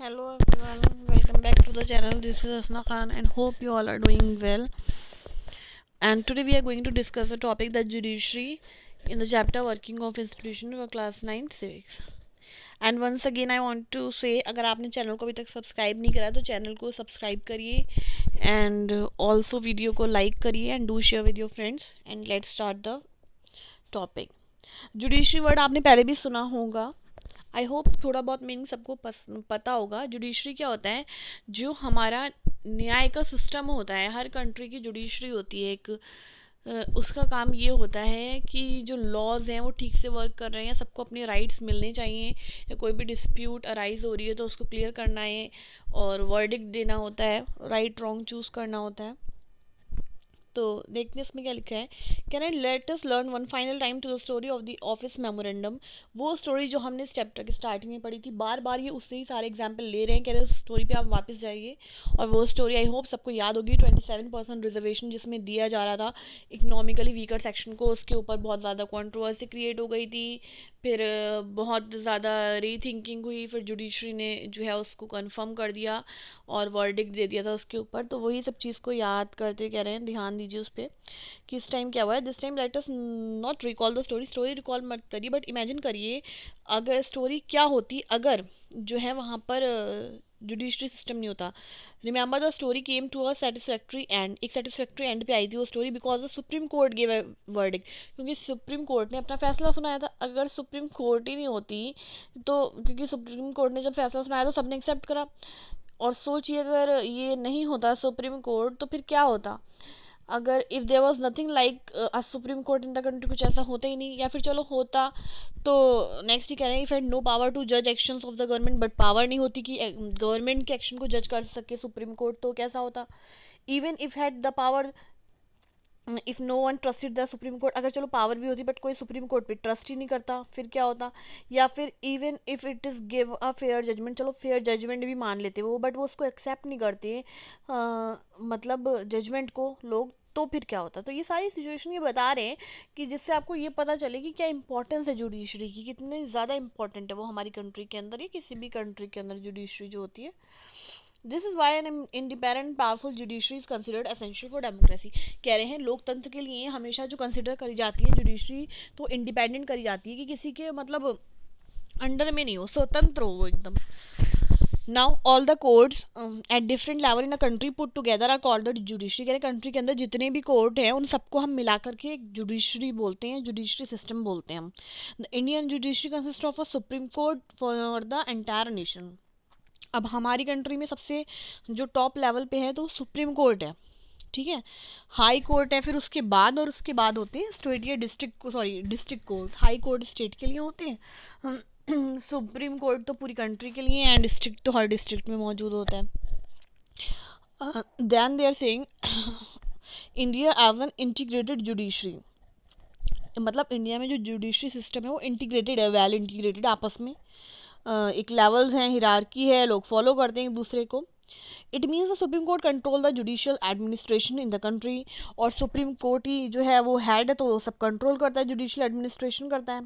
Hello everyone, welcome back to the channel. This is Asna Khan and hope you all are doing well. And today we are going to discuss the topic the judiciary in the chapter working of institution for class 9 civics. And once again I want to say अगर आपने channel को अभी तक subscribe नहीं करा तो channel को subscribe करिए एंड ऑल्सो वीडियो को लाइक करिए and do share with your friends and let's start the topic. Judiciary word आपने पहले भी सुना होगा. आई होप थोड़ा बहुत मीनिंग सबको पता होगा. जुडिशरी क्या होता है? जो हमारा न्याय का सिस्टम होता है, हर कंट्री की जुडिशरी होती है एक. उसका काम ये होता है कि जो लॉज हैं वो ठीक से वर्क कर रहे हैं, सबको अपने राइट्स मिलने चाहिए, या कोई भी डिस्प्यूट अराइज हो रही है तो उसको क्लियर करना है और वर्डिक्ट देना होता है, राइट रॉन्ग चूज़ करना होता है. तो देखते हैं इसमें क्या लिखा है. Can I let us learn one final time to the story of the office memorandum. वो स्टोरी जो हमने इस चैप्टर के स्टार्टिंग में पढ़ी थी, बार बार ये उससे ही सारे एग्जाम्पल ले रहे हैं. कह रहे हैं स्टोरी पे आप वापस जाइए. और वो स्टोरी आई होप सबको याद होगी. 27% रिजर्वेशन जिसमें दिया जा रहा था इकोनॉमिकली वीकर सेक्शन को, उसके ऊपर बहुत ज़्यादा कॉन्ट्रोवर्सी क्रिएट हो गई थी. फिर बहुत ज़्यादा रीथिंकिंग हुई, फिर जुडिशरी ने जो है उसको कन्फर्म कर दिया और वर्डिक्ट दे दिया था उसके ऊपर. तो वही सब चीज़ को याद करते कह रहे हैं, ध्यान दीजिए उस पर कि इस टाइम क्या हुआ है. This time let us not recall the story. Story recall मत करिए बट इमेजिन करिए अगर स्टोरी क्या होती अगर जो है वहाँ पर जुडिशरी सिस्टम नहीं होता. Remember the story came to a satisfactory end. एक सेटिस्फैक्ट्री एंड पे आई थी वो स्टोरी because the supreme Court give a verdict. क्योंकि सुप्रीम कोर्ट ने अपना फैसला सुनाया था. अगर सुप्रीम कोर्ट ही नहीं होती तो, क्योंकि सुप्रीम कोर्ट ने जब फैसला सुनाया तो सबने एक्सेप्ट करा. और सोचिए अगर ये नहीं होता सुप्रीम कोर्ट तो फिर क्या होता. अगर if there was nothing like a supreme court in the country, कुछ ऐसा होता ही नहीं, या फिर चलो होता तो नेक्स्ट ही कह रहे हैं if had no power to जज actions of the government. But power नहीं होती कि गवर्नमेंट के एक्शन को जज कर सके सुप्रीम कोर्ट, तो कैसा होता. Even if had the power, if no one trusted the supreme court. अगर चलो पावर भी होती बट कोई सुप्रीम कोर्ट पे ट्रस्ट ही नहीं करता, फिर क्या होता. या फिर even if it is give a fair judgement. चलो फेयर जजमेंट भी मान लेते वो, बट वो उसको एक्सेप्ट नहीं करते मतलब जजमेंट को लोग, तो फिर क्या होता. तो ये सारी सिचुएशन ये बता रहे हैं कि जिससे आपको ये पता चले कि क्या इंपॉर्टेंस है जुडिशरी की, कितनी ज़्यादा इंपॉर्टेंट है वो हमारी कंट्री के अंदर या किसी भी कंट्री के अंदर जुडिशरी जो होती है. This is why an independent powerful judiciary is considered essential for democracy. कह रहे हैं लोकतंत्र के लिए हमेशा जो कंसिडर करी जाती है जुडिशरी, तो इंडिपेंडेंट करी जाती है कि किसी के मतलब अंडर में नहीं हो, स्वतंत्र हो वो एकदम. Now all the courts at different level in a country put together are called the judiciary. कह रहे कंट्री के अंदर जितने भी कोर्ट हैं उन सबको हम मिला करके एक जुडिशरी बोलते हैं, जुडिशरी सिस्टम बोलते हैं हम. The Indian judiciary consist of a supreme court for the entire nation. अब हमारी कंट्री में सबसे जो टॉप लेवल पे है तो सुप्रीम कोर्ट है, ठीक है. हाई कोर्ट है फिर उसके बाद, और उसके बाद होते हैं स्टेट या district, sorry district court. High court state के लिए होते हैं, सुप्रीम कोर्ट तो पूरी कंट्री के लिए, एंड डिस्ट्रिक्ट तो हर डिस्ट्रिक्ट में मौजूद होता है. Then they are saying India as an integrated judiciary. मतलब इंडिया में जो जुडिशरी सिस्टम है वो इंटीग्रेटेड है, वेल इंटीग्रेटेड आपस में. एक लेवल्स हैं, हिरार्की है, लोग फॉलो करते हैं एक दूसरे को. It means the supreme court control the judicial administration in the country. और सुप्रीम कोर्ट ही जो है वो हेड है तो वो सब कंट्रोल करता है, जुडिशियल एडमिनिस्ट्रेशन करता है.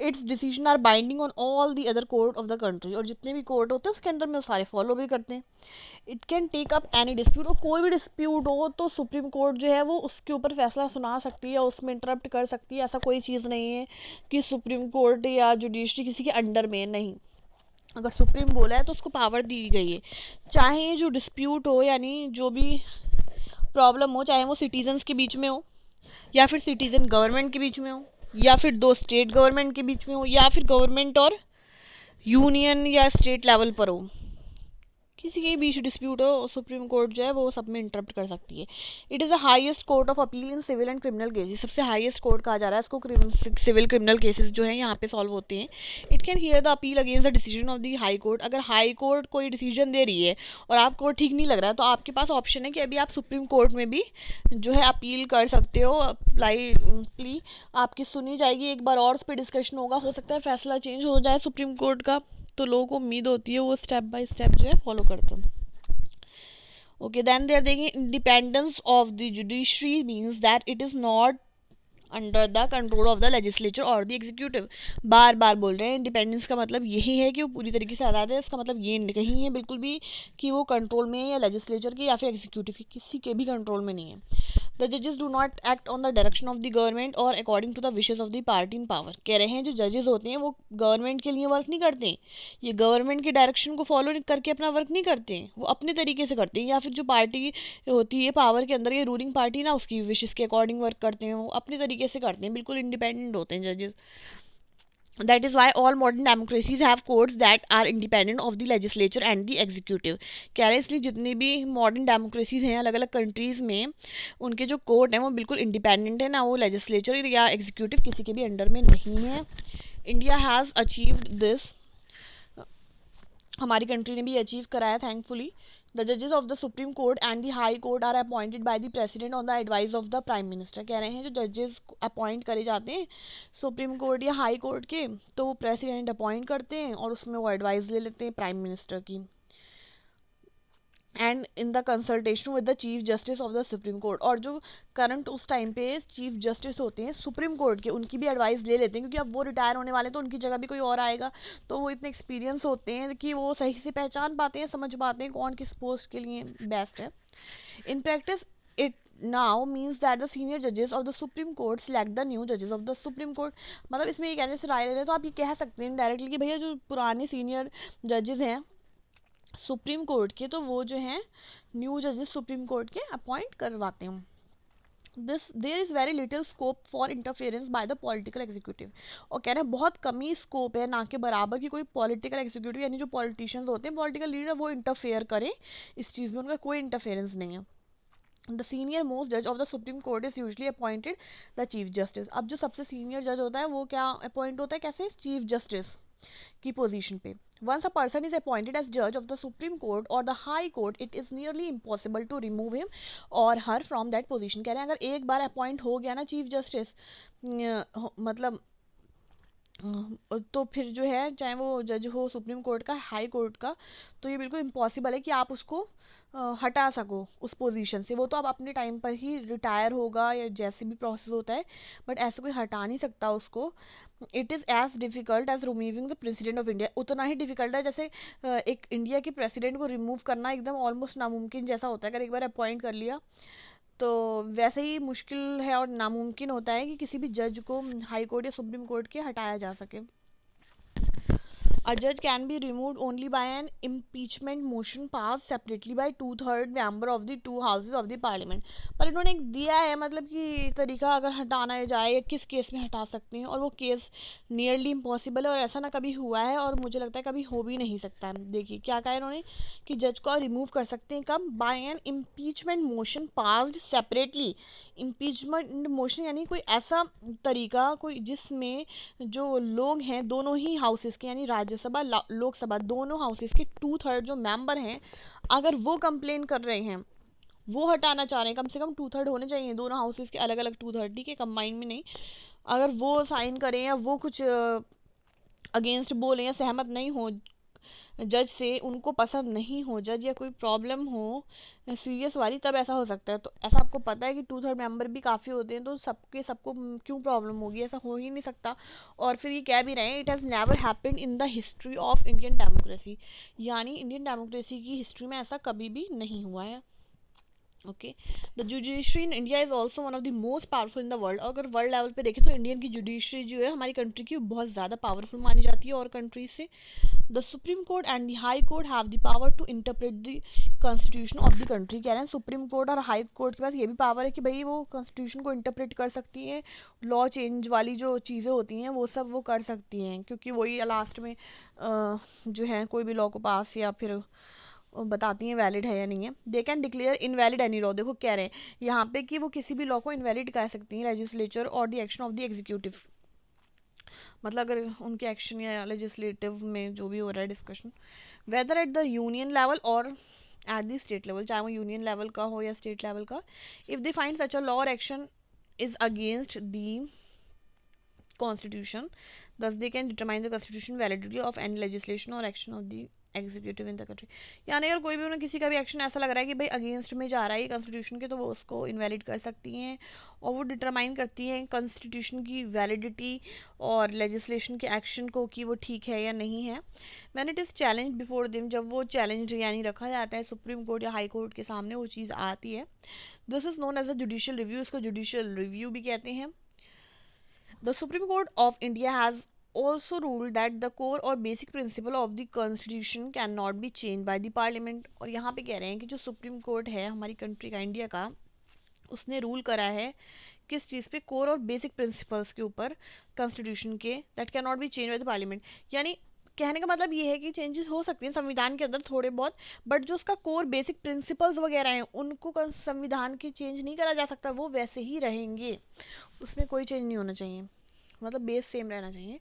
Its decision are binding on all the other court of the country. और जितने भी कोर्ट होते हैं उसके अंदर में वो सारे फॉलो भी करते हैं. It can take up any dispute. और कोई भी डिस्प्यूट हो तो सुप्रीम कोर्ट जो है वो उसके ऊपर फैसला सुना सकती है, उसमें इंटरप्ट कर सकती है. ऐसा कोई चीज़ नहीं है कि सुप्रीम कोर्ट या जुडिशरी किसी के अंडर में नहीं. अगर सुप्रीम बोला है तो उसको पावर दी गई है. चाहे जो डिस्प्यूट हो, यानी जो भी प्रॉब्लम हो, चाहे वो सिटीजन्स के बीच में हो, या फिर सिटीजन गवर्नमेंट के बीच में हो, या फिर दो स्टेट गवर्नमेंट के बीच में हो, या फिर गवर्नमेंट और यूनियन या स्टेट लेवल पर हो, किसी के बीच डिस्प्यूट हो, सुप्रीम कोर्ट जो है वो सब में इंटरप्ट कर सकती है. It is the highest court of appeal in civil and criminal cases. सबसे हाईएस्ट कोर्ट कहा जा रहा है इसको. सिविल क्रिमिनल केसेस जो है यहाँ पे सॉल्व होते हैं. It can hear the appeal against the decision of the high court. अगर हाई कोर्ट कोई डिसीजन दे रही है और आपको ठीक नहीं लग रहा है तो आपके पास ऑप्शन है कि अभी आप सुप्रीम कोर्ट में भी जो है अपील कर सकते हो. अप्लाई प्ली आपकी सुनी जाएगी एक बार और, उस पर डिस्कशन होगा, हो सकता है फैसला चेंज हो जाए सुप्रीम कोर्ट का. तो लोगों को उम्मीद होती है वो स्टेप बाय स्टेप जो है फॉलो करते हैं. ओके, देन दे आर देखेंगे independence of the judiciary means that it is not under the control of the legislature और द एग्जीक्यूटिव। बार बार बोल रहे हैं इंडिपेंडेंस का मतलब यही है कि वो पूरी तरीके से आज़ाद है, इसका मतलब ये नहीं है बिल्कुल भी कि वो कंट्रोल में है या लेजिस्लेचर के या फिर एग्जीक्यूटिव के, किसी के भी कंट्रोल में नहीं है। द जजेस do not act on the direction of the government और according to the wishes of the party in power. कह रहे हैं जो जजेस होते हैं वो गवर्नमेंट के लिए वर्क नहीं करते हैं, ये गवर्नमेंट के डायरेक्शन को फॉलो करके अपना वर्क नहीं करते हैं, वो अपने तरीके से करते हैं, या फिर जो पार्टी होती है पावर के अंदर, ये रूलिंग पार्टी ना, उसकी विशेष के अकॉर्डिंग वर्क करते हैं, वो अपने तरीके से करते हैं, बिल्कुल इंडिपेंडेंट होते हैं जजेस। That is why all modern democracies have courts that are independent of the legislature and the executive। कह रहे हैं इसलिए जितनी भी मॉडर्न डेमोक्रेसीज हैं अलग अलग कंट्रीज़ में, उनके जो कोर्ट हैं वो बिल्कुल इंडिपेंडेंट है, ना वो लेजिस्लेचर या एग्जीक्यूटिव किसी के भी अंडर में नहीं है। इंडिया हैज़ अचीव्ड दिस, हमारी कंट्री ने भी अचीव कराया थैंकफुली। द जजेस of the supreme court and the high court are appointed by the president on the advice of the prime minister. कह रहे हैं जो जजेस अपॉइंट करे जाते हैं सुप्रीम कोर्ट या हाई कोर्ट के, तो वो प्रेसिडेंट अपॉइंट करते हैं और उसमें वो एडवाइस ले लेते हैं प्राइम मिनिस्टर की, and in the consultation with the chief justice of the supreme court. और जो करंट उस टाइम पे चीफ जस्टिस होते हैं सुप्रीम कोर्ट के, उनकी भी एडवाइस ले लेते हैं, क्योंकि अब वो रिटायर होने वाले हैं तो उनकी जगह भी कोई और आएगा, तो वो इतने एक्सपीरियंस होते हैं कि वो सही से पहचान पाते हैं, समझ पाते हैं कौन किस पोस्ट के लिए बेस्ट है। In practice it now means that the senior जजेस of the supreme court select the new जजेस ऑफ द सुप्रीम कोर्ट। मतलब इसमें ये कहने से राय ले रहे हैं, तो आप ये कह सकते हैं डायरेक्टली कि भैया जो पुराने सीनियर जजेस हैं सुप्रीम कोर्ट के, तो वो जो हैं न्यू जजेस सुप्रीम कोर्ट के अपॉइंट करवाते हैं। This there is very little scope for interference by the political executive. और कह रहे हैं बहुत कम ही स्कोप है, ना के बराबर कि कोई पॉलिटिकल एग्जीक्यूटिव यानी जो पॉलिटिशियंस होते हैं, पॉलिटिकल लीडर, वो इंटरफेयर करे इस चीज़ में, उनका कोई इंटरफेरेंस नहीं है। द सीनियर मोस्ट जज of the supreme court is usually appointed the chief justice. अब जो सबसे सीनियर जज होता है वो क्या अपॉइंट होता है, कैसे, चीफ जस्टिस की पोजीशन पे। Once a person is appointed as judge of the Supreme Court or the High Court, it is nearly impossible to remove him or her from that position। कह रहे हैं अगर एक बार अपॉइंट हो गया ना चीफ जस्टिस, मतलब तो फिर जो है चाहे वो जज हो सुप्रीम कोर्ट का, हाई कोर्ट का, तो ये बिल्कुल इम्पॉसिबल है कि आप उसको हटा सको उस पोजीशन से। वो तो अब अपने टाइम पर ही रिटायर होगा या जैसे भी प्रोसेस होता है, बट ऐसे कोई हटा नहीं सकता उसको। It is as difficult as removing the president of India. उतना ही डिफ़िकल्ट है जैसे एक इंडिया के प्रेसिडेंट को रिमूव करना एकदम ऑलमोस्ट नामुमकिन जैसा होता है, अगर एक बार अपॉइंट कर लिया तो वैसे ही मुश्किल है और नामुमकिन होता है कि किसी भी जज को हाई कोर्ट या सुप्रीम कोर्ट के हटाया जा सके। A judge can be removed only by an impeachment motion passed separately by 2/3 member of the two houses of the parliament। पर इन्होंने एक दिया है मतलब कि तरीका, अगर हटाना जाए किस केस में हटा सकते हैं, और वो केस नियरली इम्पॉसिबल है और ऐसा ना कभी हुआ है और मुझे लगता है कभी हो भी नहीं सकता है। देखिए क्या कहा इन्होंने कि जज को रिमूव कर सकते हैं कब, by an impeachment motion passed separately. Impeachment motion यानी कोई ऐसा तरीका कोई जिसमें जो लोग हैं दोनों ही हाउसेस के, यानी राज्यसभा लोकसभा दोनों हाउसेस के 2/3 जो मेंबर हैं, अगर वो कंप्लेन कर रहे हैं, वो हटाना चाह रहे हैं, कम से कम 2/3 होने चाहिए दोनों हाउसेस के, अलग अलग 2/3 ठीक है, कंबाइन में नहीं, अगर वो साइन करें या वो कुछ अगेंस्ट बोले या सहमत नहीं हो जज से, उनको पसंद नहीं हो जज या कोई प्रॉब्लम हो सीरियस वाली, तब ऐसा हो सकता है। तो ऐसा आपको पता है कि 2/3 मेंबर भी काफ़ी होते हैं, तो सबको क्यों प्रॉब्लम होगी, ऐसा हो ही नहीं सकता। और फिर ये कह भी रहे हैं it has never happened in the history of Indian democracy, यानी इंडियन डेमोक्रेसी की हिस्ट्री में ऐसा कभी भी नहीं हुआ है। Okay, the judiciary in India is also one of the most powerful in the world. अगर वर्ल्ड लेवल पे देखें तो इंडियन की जुडिशरी जो है हमारी कंट्री की बहुत ज़्यादा पावरफुल मानी जाती है और कंट्रीज से। The supreme court and the high court have the power to interpret the constitution of the country. कह रहे हैं सुप्रीम कोर्ट और हाई कोर्ट के पास ये भी पावर है कि भाई वो कॉन्स्टिट्यूशन को इंटरप्रेट कर सकती है, लॉ चेंज वाली जो चीज़ें होती हैं वो सब वो कर सकती हैं, क्योंकि वही लास्ट में जो है कोई भी लॉ को पास या फिर बताती हैं वैलिड है या नहीं है। They can declare invalid any law. देखो कह रहे हैं यहाँ पे कि वो किसी भी लॉ को इनवैलिड कह सकती हैं, लेजिस्लेचर और the action of the executive, मतलब अगर उनके एक्शन या लेजिस्लेटिव में जो भी हो रहा है discussion, whether at the union level और एट द स्टेट लेवल, चाहे वो यूनियन लेवल का हो या स्टेट लेवल का, if they find such a law और action is against the constitution, thus they can determine the constitutional validity of any legislation or action of the executive in the country. यानी अगर कोई भी उन्हें किसी का भी एक्शन ऐसा लग रहा है कि भाई अगेंस्ट में जा रहा है कॉन्स्टिट्यूशन के, तो वो उसको इनवैलिड कर सकती हैं। और वो डिटरमाइन करती हैं कॉन्स्टिट्यूशन की वैलिडिटी और लेजिस्लेशन के एक्शन को कि वो ठीक है या नहीं है। When it is challenge before them, जब वो चैलेंज यानी रखा जाता है सुप्रीम कोर्ट या हाई कोर्ट के सामने, वो चीज़ आती है। This is known as a judicial review, इसको जुडिशियल रिव्यू भी कहते हैं। The Supreme Court of India has also ruled that the core or basic principle of the constitution cannot be changed by the parliament। और यहाँ पे कह रहे हैं कि जो सुप्रीम कोर्ट है हमारी कंट्री का, इंडिया का, उसने रूल करा है किस चीज़ पे, कोर और बेसिक प्रिंसिपल्स के ऊपर कॉन्स्टिट्यूशन के, that can not be change by the parliament. यानी कहने का मतलब ये है कि चेंजेस हो सकती हैं संविधान के अंदर थोड़े बहुत, बट जो उसका कोर बेसिक प्रिंसिपल्स वगैरह हैं उनको संविधान के चेंज नहीं करा जा सकता, वो वैसे ही रहेंगे, उसमें कोई चेंज नहीं होना चाहिए, मतलब बेस सेम रहना चाहिए।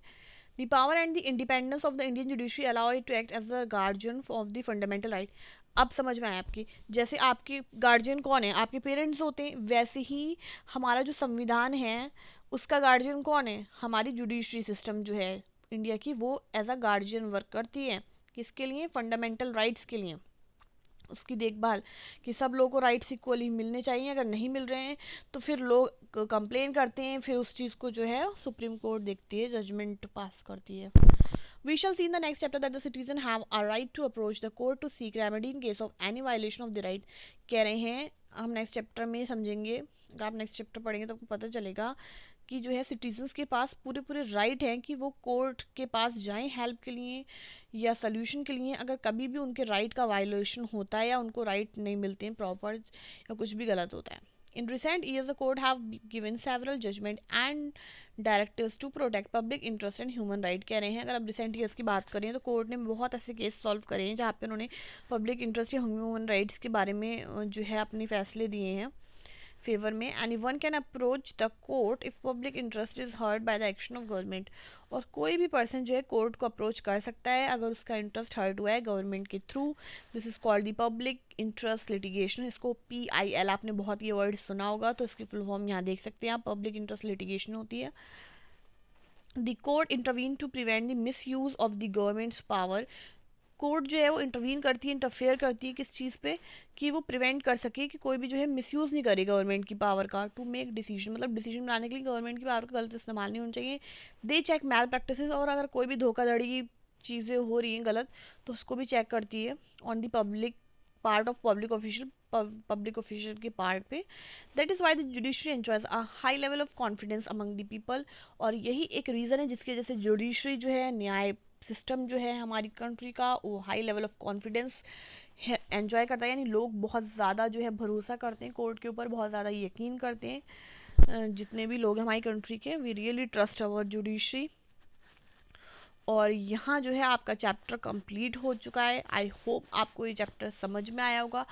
The power and the independence of the Indian judiciary allow it to act as the guardian of the fundamental right. अब समझ में आया आपकी, जैसे आपके गार्जियन कौन है, आपके पेरेंट्स होते हैं, वैसे ही हमारा जो संविधान है उसका गार्जियन कौन है, हमारी जुडिशरी सिस्टम जो है इंडिया की, वो एज अ गार्जियन वर्क करती है। किसके लिए? फंडामेंटल राइट्स के लिए, उसकी देखभाल, कि सब लोगों को राइट्स इक्वली मिलने चाहिए। अगर नहीं मिल रहे हैं तो फिर लोग कंप्लेन करते हैं, फिर उस चीज़ को जो है सुप्रीम कोर्ट देखती है, जजमेंट पास करती है। We shall see in the next chapter that the citizen have a right to approach the court to seek remedy in case of any violation of the right। कह रहे हैं, हम next chapter में समझेंगे, अगर आप नेक्स्ट चैप्टर पढ़ेंगे तो आपको पता चलेगा कि जो है सिटीजन्स के पास पूरे पूरे राइट हैं कि वो कोर्ट के पास जाएं हेल्प के लिए या सोल्यूशन के लिए, अगर कभी भी उनके राइट का वायलेशन होता है या उनको राइट नहीं मिलते हैं प्रॉपर, या कुछ भी गलत होता है। In recent years, the court have given several judgment and directives to protect public interest and human right। कह रहे हैं अगर आप रिसेंट ईयर्स की बात करें तो कोर्ट ने बहुत ऐसे केस सॉल्व करे हैं जहाँ पे उन्होंने पब्लिक इंटरेस्ट या ह्यूमन राइट्स के बारे में जो है अपने फैसले दिए हैं फेवर में। Anyone can approach the court if public interest is hurt by the action of government. और कोई भी पर्सन जो है कोर्ट को अप्रोच कर सकता है अगर उसका इंटरेस्ट हर्ट हुआ है गवर्नमेंट के through. This is called the public interest litigation. इसको PIL, आपने बहुत ये वर्ड सुना होगा, तो इसकी फुल फॉर्म यहाँ देख सकते हैं आप, पब्लिक इंटरेस्ट लिटिगेशन होती है। The court intervene to prevent the misuse of the government's power. Court जो है वो इंटरवीन करती है, इंटरफेयर करती है किस चीज़ पे, कि वो प्रिवेंट कर सके कि कोई भी जो है मिसयूज़ नहीं करे गवर्नमेंट की पावर का, टू मेक डिसीजन, मतलब डिसीजन बनाने के लिए गवर्नमेंट की पावर का गलत इस्तेमाल नहीं होना चाहिए। दे चेक मैल प्रैक्टिसेस, और अगर कोई भी धोखाधड़ी की चीज़ें हो रही हैं गलत, तो उसको भी चेक करती है on the public part of public official के पार्ट पे। That is why the judiciary enjoys a high level of confidence among the people. और यही एक रीज़न है जिसकी वजह से जुडिशरी जो है, न्याय सिस्टम जो है हमारी कंट्री का, वो high level of confidence enjoy करता है। यानी लोग बहुत ज़्यादा जो है भरोसा करते हैं कोर्ट के ऊपर, बहुत ज़्यादा यकीन करते हैं। जितने भी लोग हैं हमारी कंट्री के, we really trust our judiciary. और यहाँ जो है आपका चैप्टर कंप्लीट हो चुका है। आई होप आपको ये चैप्टर समझ में आया होगा।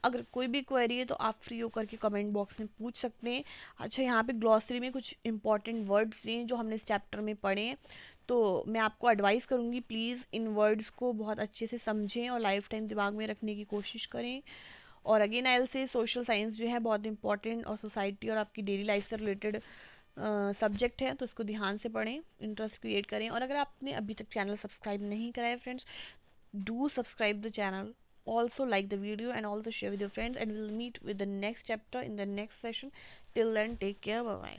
अगर कोई भी क्वेरी है तो आप फ्री होकर के कमेंट बॉक्स में पूछ सकते हैं। अच्छा, यहाँ पे ग्लॉसरी में कुछ इंपॉर्टेंट वर्ड्स हैं जो हमने इस चैप्टर में पढ़े हैं, तो मैं आपको एडवाइस करूँगी प्लीज़ इन वर्ड्स को बहुत अच्छे से समझें और लाइफ टाइम दिमाग में रखने की कोशिश करें। और again I will say social science जो है बहुत इंपॉर्टेंट, और सोसाइटी और आपकी डेली लाइफ से रिलेटेड सब्जेक्ट है, तो इसको ध्यान से पढ़ें, इंटरेस्ट क्रिएट करें। और अगर आपने अभी तक चैनल सब्सक्राइब नहीं करा है friends, do subscribe the channel, also like the video and also share with your friends, and we'll meet with the next chapter in the next session. Till then, take care, bye bye.